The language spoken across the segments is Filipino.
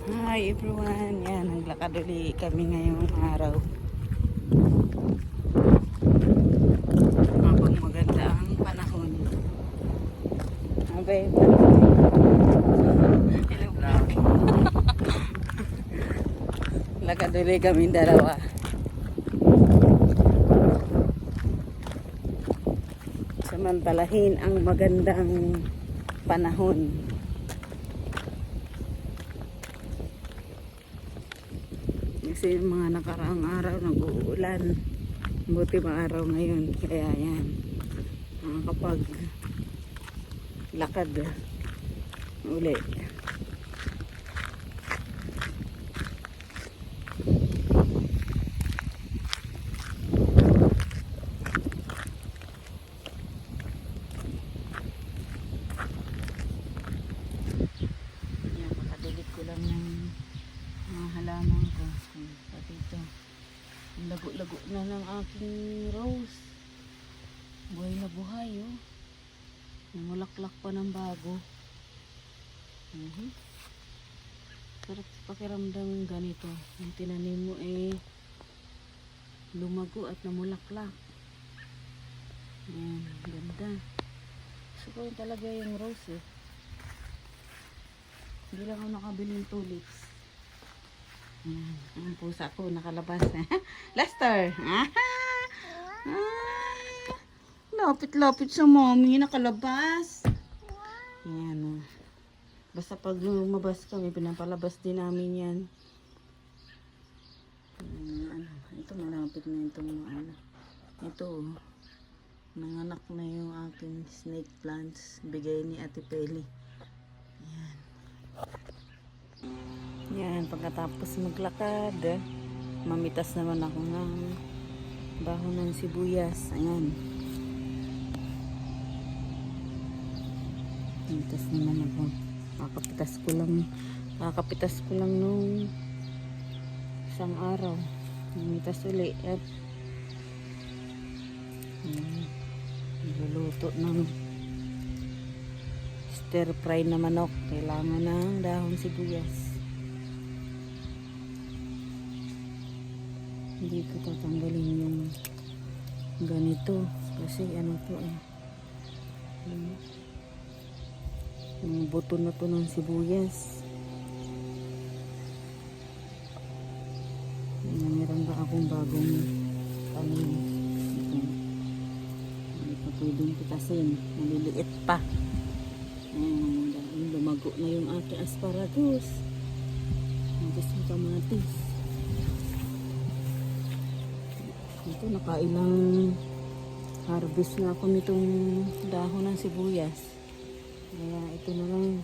Hi everyone, yan, naglakad uli kami ngayong araw habang maganda ang panahon. Abay, hello vlog. Lakad uli kami dalawa. Samantalahin ang magandang panahon. Kasi yung mga nakaraang araw nag-uulan, buti maaraw ngayon, kaya yan nakakapag lakad uli. Yan, makadilig ko lang ng mga halaman ko. Pati ito, ang lago-lago na ng aking rose. Buhay na buhay, oh. Namulaklak pa ng bago. Sarap pakiramdam ganito. Yung tinanim mo lumago at namulaklak. Yan, ganda. Gusto ko yun talaga yung rose, eh. Hindi lang ako nakabili ng tulips. Yan, ang pusa ko nakalabas. Lester! Lapit-lapit sa mommy, nakalabas. Yan, oh. Basta pag lumabas kami, pinapalabas din namin yan. Ito malapit na itong ito, oh. Nanganak na yung aking snake plants. Bigay ni Ate Peli. Yan. Yan, pagkatapos maglakad, mamitas naman ako ng dahon ng sibuyas. Ayan. Mamitas naman ako. Kakapitas ko lang nung isang araw. Mamitas uli. At niluluto ng stir fry na manok. Kailangan ng dahon sibuyas. Hindi ko tatanggalin yung ganito kasi ano to yung buto na to ng sibuyas. Meron ba akong bagong tanim ito. Hindi pa pwedeng pitasin, maliliit pa. Lumago na yung aking asparagus. Gusto yung kamatis. Ito, nakailang harvest na ako nitong dahon ng sibuyas. Kaya ito na lang,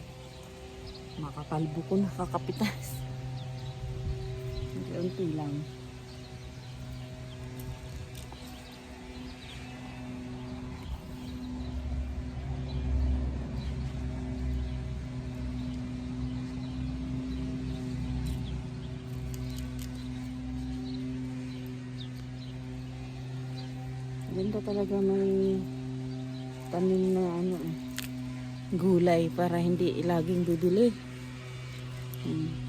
makakalbo ko na kakapitas. Unti lang. Ganda talaga may tanim na gulay para hindi laging bibili.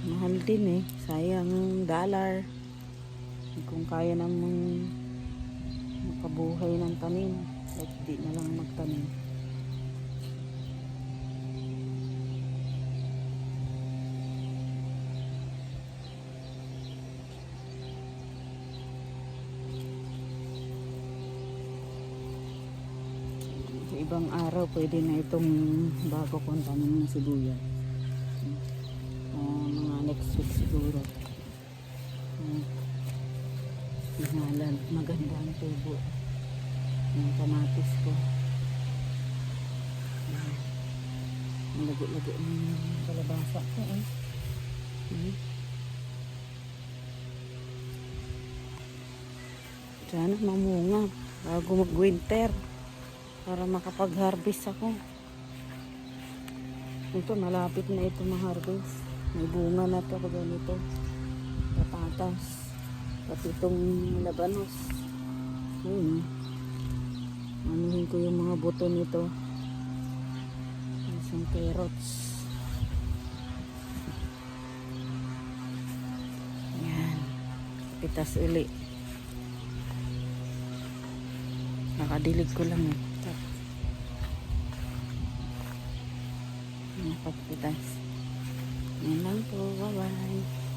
Mahal din, sayang ang dollar. Kung kaya namang makabuhay ng tanim, at di na lang magtanim. Ibang araw pwede na itong bago kong tanim ng sibuyas. Mga next week siguro. Hinalan, maganda ang tubo ng kamatis ko. Ang lago-lago ng kalabasa ko, sana mamunga bago mag-winter para makapag-harvest ako. Ito, malapit na ito ma-harvest. May bunga na ito pag ganito. Patatas. Pati itong labanos. Anuhin ko yung mga buto nito. Isang carrots. pitas uli. Nakadilig ko lang eh. Nakapagpitas. Yan lang po. Bye bye.